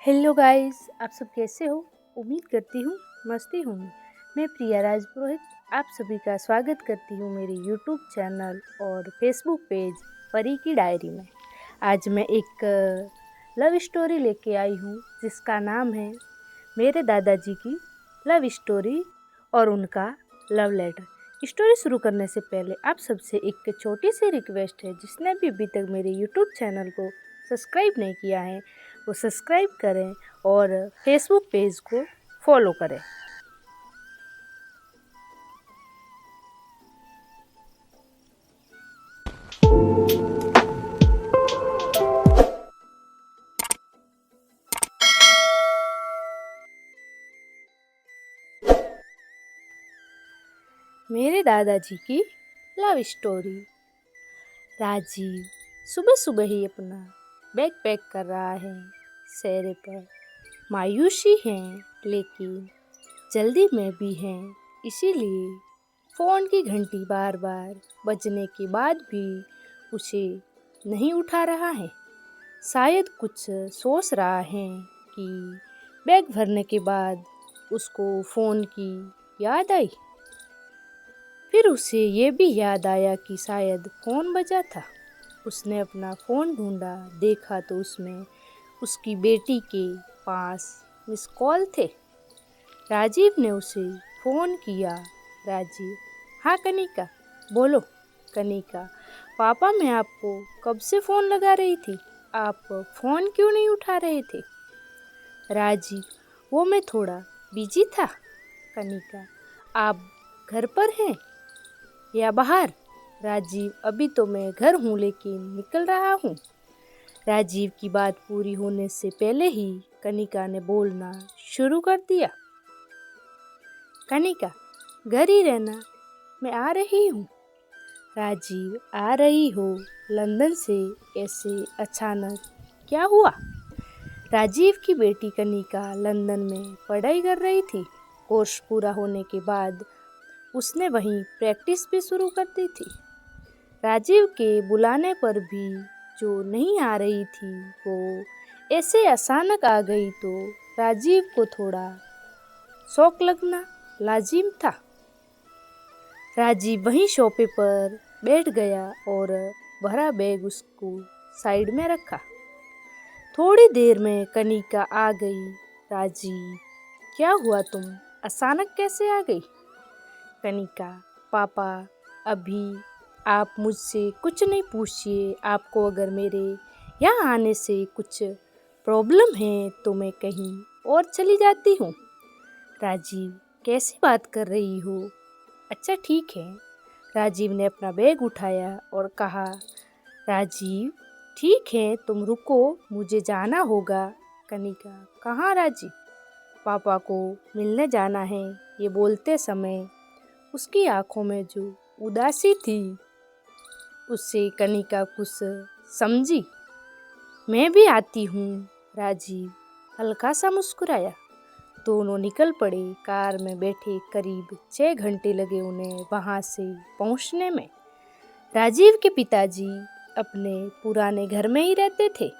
Hello guys, आप सब कैसे हो? उम्मीद करती हूँ मस्ती होंगी। मैं प्रिया राजपुरोहित आप सभी का स्वागत करती हूँ मेरे यूट्यूब चैनल और फेसबुक पेज परी की डायरी में। आज मैं एक लव स्टोरी लेके आई हूँ जिसका नाम है मेरे दादाजी की लव स्टोरी और उनका लव लेटर। स्टोरी शुरू करने से पहले आप सबसे एक छोटी सी रिक्वेस्ट है, जिसने भी अभी तक मेरे यूट्यूब चैनल को सब्सक्राइब नहीं किया है वो सब्सक्राइब करें और फेसबुक पेज को फॉलो करें। मेरे दादाजी की लव स्टोरी। राजीव सुबह सुबह ही अपना बैग पैक कर रहा है। चेहरे पर मायूसी है, लेकिन जल्दी में भी है, इसीलिए फ़ोन की घंटी बार बार बजने के बाद भी उसे नहीं उठा रहा है। शायद कुछ सोच रहा है कि बैग भरने के बाद उसको फ़ोन की याद आई। फिर उसे ये भी याद आया कि शायद फ़ोन बजा था। उसने अपना फ़ोन ढूंढा, देखा तो उसमें उसकी बेटी के पास मिस कॉल थे। राजीव ने उसे फ़ोन किया। राजीव: हाँ कनिका, बोलो। कनिका: पापा, मैं आपको कब से फ़ोन लगा रही थी, आप फ़ोन क्यों नहीं उठा रहे थे? राजीव: वो मैं थोड़ा बिजी था। कनिका: आप घर पर हैं या बाहर? राजीव: अभी तो मैं घर हूँ, लेकिन निकल रहा हूँ। राजीव की बात पूरी होने से पहले ही कनिका ने बोलना शुरू कर दिया। कनिका: घर ही रहना, मैं आ रही हूँ। राजीव: आ रही हो लंदन से, ऐसे अचानक क्या हुआ? राजीव की बेटी कनिका लंदन में पढ़ाई कर रही थी। कोर्स पूरा होने के बाद उसने वहीं प्रैक्टिस भी शुरू कर दी थी। राजीव के बुलाने पर भी जो नहीं आ रही थी, वो ऐसे अचानक आ गई तो राजीव को थोड़ा शौक लगना लाजिम था। राजीव वहीं सोफे पर बैठ गया और भरा बैग उसको साइड में रखा। थोड़ी देर में कनिका आ गई। राजीव: क्या हुआ, तुम अचानक कैसे आ गई? कनिका: पापा, अभी आप मुझसे कुछ नहीं पूछिए। आपको अगर मेरे यहाँ आने से कुछ प्रॉब्लम है तो मैं कहीं और चली जाती हूँ। राजीव: कैसी बात कर रही हो? अच्छा ठीक है। राजीव ने अपना बैग उठाया और कहा। राजीव: ठीक है, तुम रुको, मुझे जाना होगा। कनिका: कहाँ राजीव? पापा को मिलने जाना है। ये बोलते समय उसकी आंखों में जो उदासी थी, उससे कनिका कुछ समझी। मैं भी आती हूँ। राजीव हल्का सा मुस्कुराया। दोनों निकल पड़े। कार में बैठे करीब 6 घंटे लगे उन्हें वहाँ से पहुँचने में। राजीव के पिताजी अपने पुराने घर में ही रहते थे।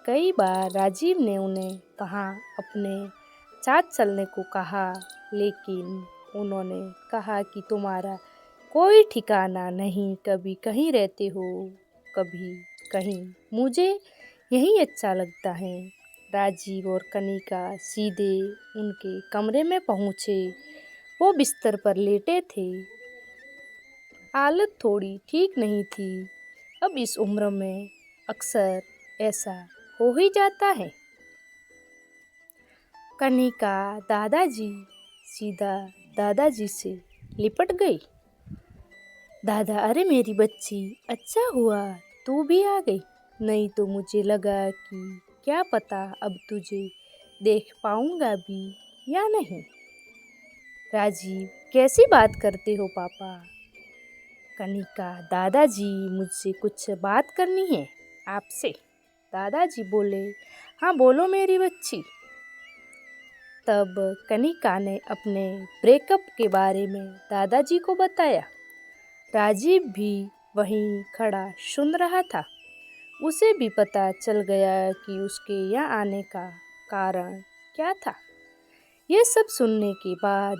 कई बार राजीव ने उन्हें वहाँ अपने साथ चलने को कहा, लेकिन उन्होंने कहा कि तुम्हारा कोई ठिकाना नहीं, कभी कहीं रहते हो, कभी कहीं। मुझे यही अच्छा लगता है। राजीव और कनिका सीधे उनके कमरे में पहुँचे। वो बिस्तर पर लेटे थे। हालत थोड़ी ठीक नहीं थी। अब इस उम्र में अक्सर ऐसा हो ही जाता है। कनिका दादाजी सीधा दादाजी से लिपट गई। दादा: अरे मेरी बच्ची, अच्छा हुआ तू भी आ गई, नहीं तो मुझे लगा कि क्या पता अब तुझे देख पाऊंगा भी या नहीं। राजीव: कैसी बात करते हो पापा? कनिका: दादाजी, मुझसे कुछ बात करनी है आपसे। दादाजी बोले: हाँ बोलो मेरी बच्ची। तब कनिका ने अपने ब्रेकअप के बारे में दादाजी को बताया। राजीव भी वहीं खड़ा सुन रहा था। उसे भी पता चल गया कि उसके यहाँ आने का कारण क्या था? ये सब सुनने के बाद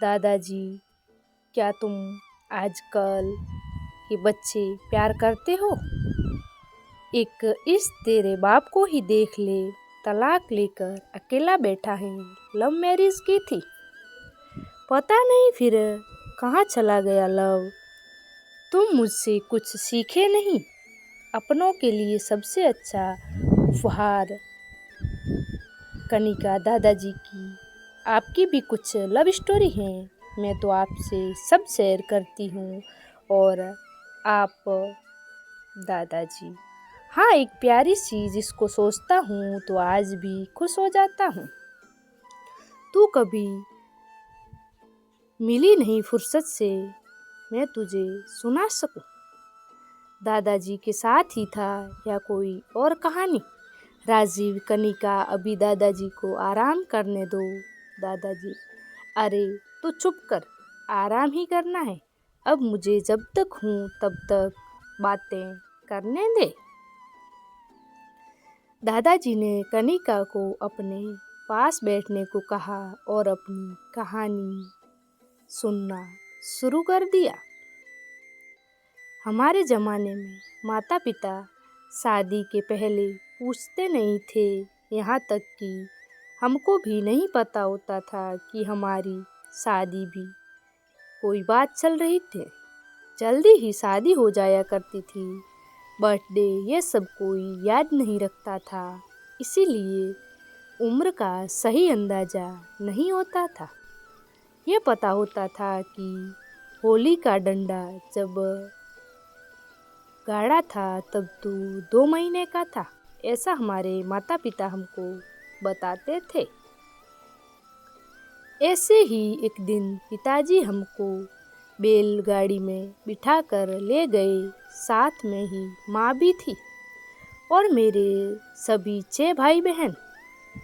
दादाजी, क्या तुम आजकल के बच्चे प्यार करते हो? एक इस तेरे बाप को ही देख ले, तलाक लेकर अकेला बैठा है, लव मैरिज की थी। पता नहीं फिर कहाँ चला गया लव। तुम मुझसे कुछ सीखे नहीं। अपनों के लिए सबसे अच्छा उपहार कनिका दादाजी की। आपकी भी कुछ लव स्टोरी है? मैं तो आपसे सब शेयर करती हूँ। और आप दादाजी, हाँ, एक प्यारी सी जिसको सोचता हूँ तो आज भी खुश हो जाता हूँ। तू कभी मिली नहीं फुर्सत से मैं तुझे सुना सकूं। दादाजी के साथ ही था या कोई और कहानी? राजीव, कनिका, अभी दादाजी को आराम करने दो। दादाजी, अरे तू चुप कर, आराम ही करना है। अब मुझे जब तक हूँ तब तक बातें करने दे। दादाजी ने कनिका को अपने पास बैठने को कहा और अपनी कहानी सुनना शुरू कर दिया। हमारे ज़माने में माता पिता शादी के पहले पूछते नहीं थे, यहाँ तक कि हमको भी नहीं पता होता था कि हमारी शादी भी कोई बात चल रही थी। जल्दी ही शादी हो जाया करती थी। बर्थडे ये सब कोई याद नहीं रखता था, इसीलिए उम्र का सही अंदाज़ा नहीं होता था। ये पता होता था कि होली का डंडा जब गाड़ा था तब तो 2 महीने का था, ऐसा हमारे माता पिता हमको बताते थे। ऐसे ही एक दिन पिताजी हमको बैलगाड़ी में बिठाकर ले गए, साथ में ही माँ भी थी और मेरे सभी 6 भाई बहन।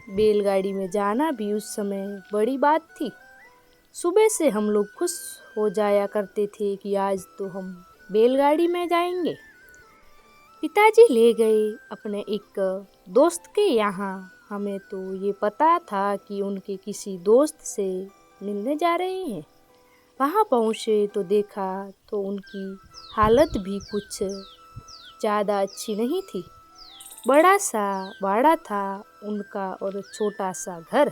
बैलगाड़ी में जाना भी उस समय बड़ी बात थी। सुबह से हम लोग खुश हो जाया करते थे कि आज तो हम बैलगाड़ी में जाएंगे। पिताजी ले गए अपने एक दोस्त के यहाँ। हमें तो ये पता था कि उनके किसी दोस्त से मिलने जा रहे हैं। वहाँ पहुँचे तो देखा तो उनकी हालत भी कुछ ज़्यादा अच्छी नहीं थी। बड़ा सा बाड़ा था उनका और छोटा सा घर।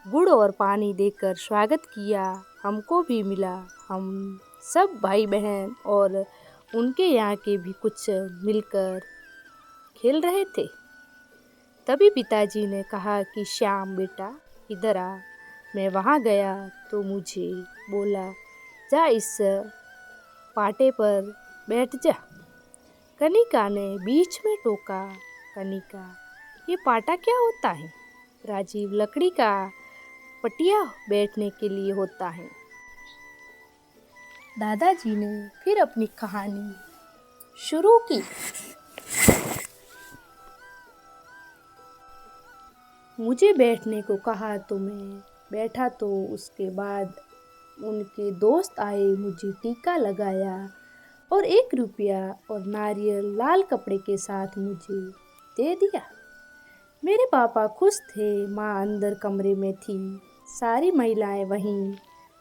गुड़ और पानी देकर स्वागत किया, हमको भी मिला। हम सब भाई बहन और उनके यहाँ के भी कुछ मिलकर खेल रहे थे। तभी पिताजी ने कहा कि श्याम बेटा इधर आ। मैं वहाँ गया तो मुझे बोला, जा इस पाटे पर बैठ जा। कनिका ने बीच में टोका, कनिका, ये पाटा क्या होता है? राजीव, लकड़ी का पटिया बैठने के लिए होता है। दादाजी ने फिर अपनी कहानी शुरू की। मुझे बैठने को कहा तो मैं बैठा, तो उसके बाद उनके दोस्त आए, मुझे टीका लगाया और 1 रुपया और नारियल लाल कपड़े के साथ मुझे दे दिया। मेरे पापा खुश थे। माँ अंदर कमरे में थी, सारी महिलाएं वहीं।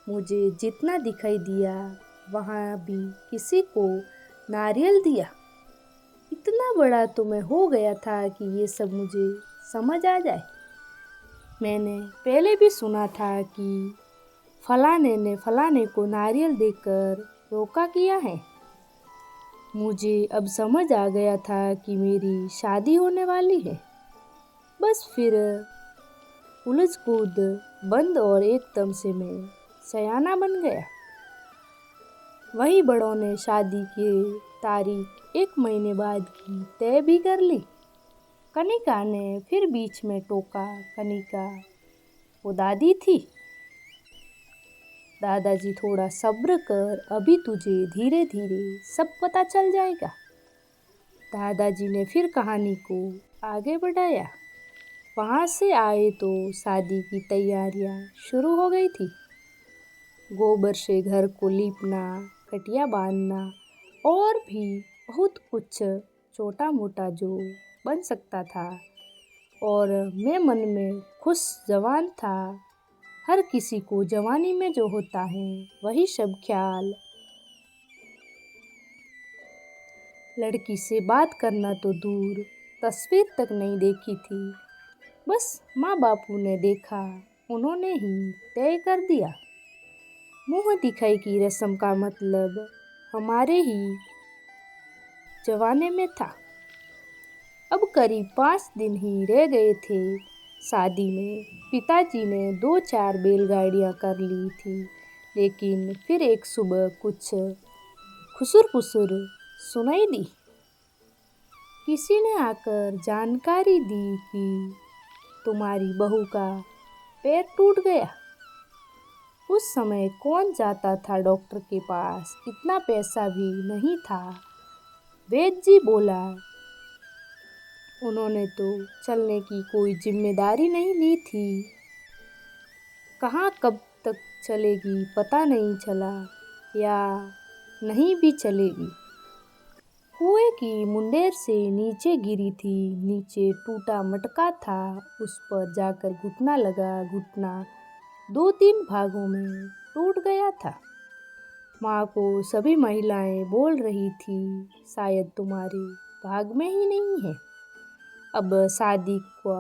मुझे जितना दिखाई दिया वहाँ भी किसी को नारियल दिया। इतना बड़ा तो मैं हो गया था कि ये सब मुझे समझ आ जाए। मैंने पहले भी सुना था कि फलाने ने फलाने को नारियल देकर रोका किया है। मुझे अब समझ आ गया था कि मेरी शादी होने वाली है। बस फिर उलझ कूद बंद और एकदम से मैं सयाना बन गया। वही बड़ों ने शादी की तारीख 1 महीने बाद की तय भी कर ली। कनिका ने फिर बीच में टोका, कनिका वो दादी थी। दादाजी, थोड़ा सब्र कर, अभी तुझे धीरे धीरे सब पता चल जाएगा। दादाजी ने फिर कहानी को आगे बढ़ाया। वहाँ से आए तो शादी की तैयारियाँ शुरू हो गई थी। गोबर से घर को लीपना, खटिया बांधना और भी बहुत कुछ छोटा मोटा जो बन सकता था और मैं मन में खुश जवान था। हर किसी को जवानी में जो होता है वही सब ख्याल। लड़की से बात करना तो दूर, तस्वीर तक नहीं देखी थी। बस माँ बापू ने देखा, उन्होंने ही तय कर दिया। मुँह दिखाई की रस्म का मतलब हमारे ही जमाने में था। अब करीब 5 दिन ही रह गए थे शादी में। पिताजी ने 2-4 बैलगाड़ियाँ कर ली थी, लेकिन फिर एक सुबह कुछ खुसुर-पुसुर सुनाई दी। किसी ने आकर जानकारी दी कि तुम्हारी बहू का पैर टूट गया। उस समय कौन जाता था डॉक्टर के पास, इतना पैसा भी नहीं था। वैद्य जी बोला, उन्होंने तो चलने की कोई जिम्मेदारी नहीं ली थी। कहाँ कब तक चलेगी पता नहीं चला, या नहीं भी चलेगी। कुएं की मुंडेर से नीचे गिरी थी, नीचे टूटा मटका था, उस पर जाकर घुटना लगा। घुटना 2-3 भागों में टूट गया था। माँ को सभी महिलाएं बोल रही थी, शायद तुम्हारे भाग में ही नहीं है, अब शादी को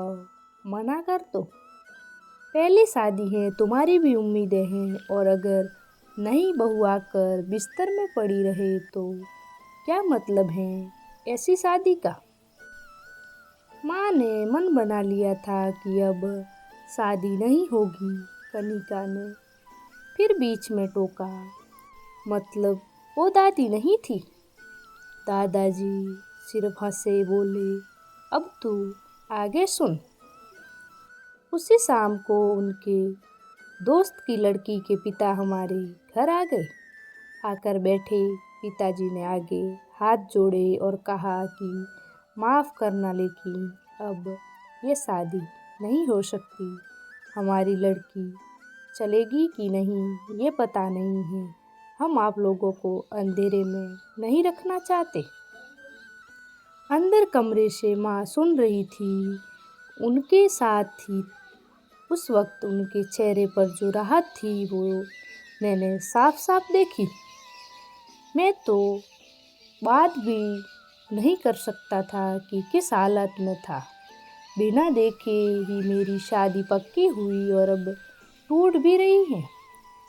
मना कर दो। पहली शादी है, तुम्हारी भी उम्मीदें हैं, और अगर नई बहू आकर बिस्तर में पड़ी रहे तो क्या मतलब है ऐसी शादी का। माँ ने मन बना लिया था कि अब शादी नहीं होगी। कनिका ने फिर बीच में टोका, मतलब वो दादी नहीं थी। दादाजी सिर्फ हंसे, बोले, अब तू आगे सुन। उसी शाम को उनके दोस्त की लड़की के पिता हमारे घर आ गए। आकर बैठे, पिताजी ने आगे हाथ जोड़े और कहा कि माफ़ करना, लेकिन अब ये शादी नहीं हो सकती। हमारी लड़की चलेगी कि नहीं ये पता नहीं है। हम आप लोगों को अंधेरे में नहीं रखना चाहते। अंदर कमरे से माँ सुन रही थी, उनके साथ थी। उस वक्त उनके चेहरे पर जो राहत थी वो मैंने साफ साफ देखी। मैं तो बात भी नहीं कर सकता था कि किस हालत में था। बिना देखे ही मेरी शादी पक्की हुई और अब टूट भी रही है।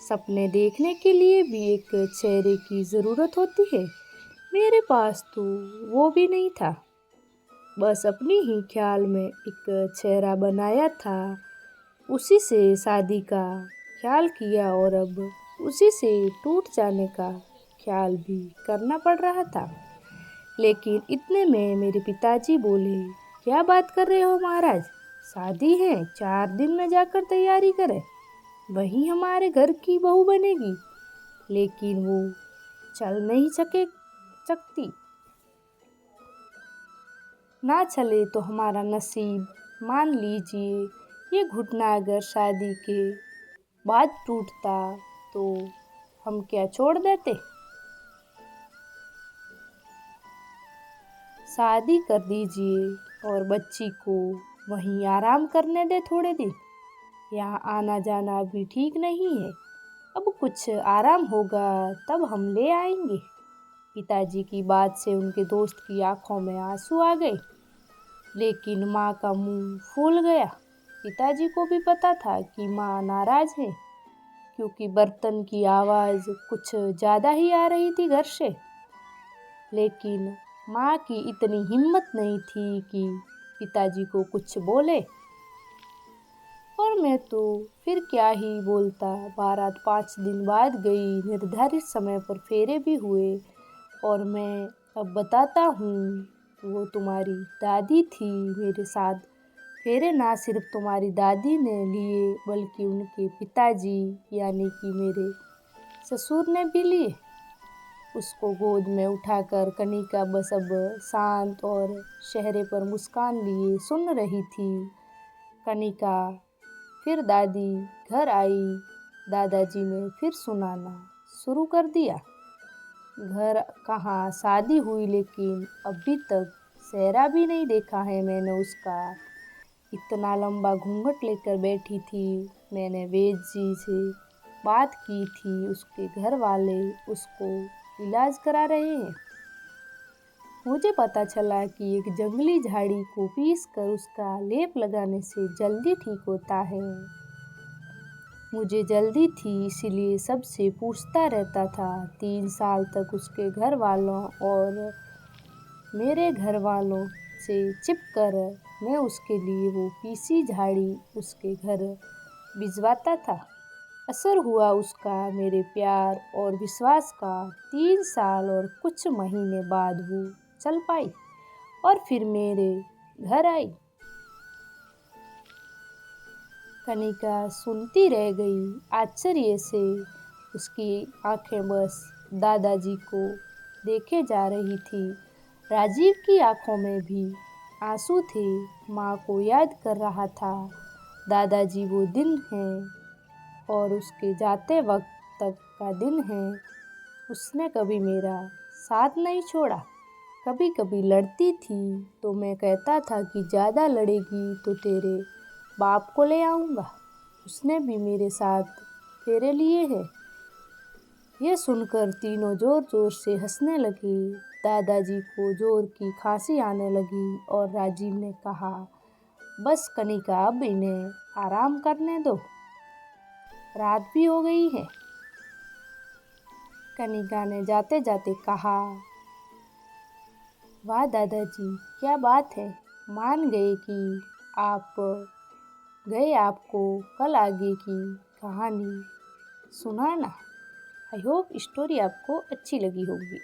सपने देखने के लिए भी एक चेहरे की ज़रूरत होती है। मेरे पास तो वो भी नहीं था। बस अपनी ही ख्याल में एक चेहरा बनाया था, उसी से शादी का ख्याल किया और अब उसी से टूट जाने का ख्याल भी करना पड़ रहा था। लेकिन इतने में मेरे पिताजी बोले, क्या बात कर रहे हो महाराज, शादी है, 4 दिन में जाकर तैयारी करें, वही हमारे घर की बहू बनेगी। लेकिन वो चल नहीं सकती। ना चले तो हमारा नसीब, मान लीजिए ये घुटना अगर शादी के बाद टूटता तो हम क्या छोड़ देते। शादी कर दीजिए और बच्ची को वहीं आराम करने दे थोड़े दिन। यहाँ आना जाना भी ठीक नहीं है। अब कुछ आराम होगा तब हम ले आएंगे। पिताजी की बात से उनके दोस्त की आंखों में आंसू आ गए, लेकिन माँ का मुंह फूल गया। पिताजी को भी पता था कि माँ नाराज है, क्योंकि बर्तन की आवाज़ कुछ ज़्यादा ही आ रही थी घर से। लेकिन माँ की इतनी हिम्मत नहीं थी कि पिताजी को कुछ बोले, और मैं तो फिर क्या ही बोलता। बारात 5 दिन बाद गई, निर्धारित समय पर फेरे भी हुए, और मैं अब बताता हूँ, वो तुम्हारी दादी थी मेरे साथ। फेरे ना सिर्फ तुम्हारी दादी ने लिए, बल्कि उनके पिताजी यानी कि मेरे ससुर ने भी लिए। उसको गोद में उठाकर कनिका बस अब शांत और चेहरे पर मुस्कान लिए सुन रही थी। कनिका फिर दादी घर आई। दादाजी ने फिर सुनाना शुरू कर दिया। घर कहाँ शादी हुई, लेकिन अभी तक सेहरा भी नहीं देखा है मैंने उसका। इतना लंबा घूंघट लेकर बैठी थी। मैंने वैद्य जी से बात की थी, उसके घर वाले उसको इलाज करा रहे हैं। मुझे पता चला कि एक जंगली झाड़ी को पीस कर उसका लेप लगाने से जल्दी ठीक होता है। मुझे जल्दी थी इसलिए सबसे पूछता रहता था। 3 साल तक उसके घर वालों और मेरे घर वालों से छिपकर मैं उसके लिए वो पीसी झाड़ी उसके घर भिजवाता था। असर हुआ उसका मेरे प्यार और विश्वास का। 3 साल और कुछ महीने बाद वो चल पाई और फिर मेरे घर आई। कनिका सुनती रह गई आश्चर्य से। उसकी आंखें बस दादाजी को देखे जा रही थी। राजीव की आंखों में भी आंसू थे। माँ को याद कर रहा था। दादाजी वो दिन है और उसके जाते वक्त तक का दिन है। उसने कभी मेरा साथ नहीं छोड़ा। कभी कभी लड़ती थी तो मैं कहता था कि ज़्यादा लड़ेगी तो तेरे बाप को ले आऊँगा। उसने भी मेरे साथ तेरे लिए है। ये सुनकर तीनों जोर जोर से हंसने लगे। दादाजी को जोर की खांसी आने लगी और राजीव ने कहा, बस कनिका, अब इन्हें आराम करने दो, रात भी हो गई है। कनिका ने जाते जाते कहा, वाह दादाजी, क्या बात है, मान गए कि आप गए। आपको कल आगे की कहानी सुनाना। आई होप स्टोरी आपको अच्छी लगी होगी।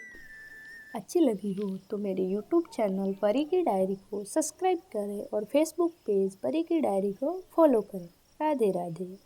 अच्छी लगी हो तो मेरे यूट्यूब चैनल परी की डायरी को सब्सक्राइब करें और फेसबुक पेज परी की डायरी को फॉलो करें। राधे राधे।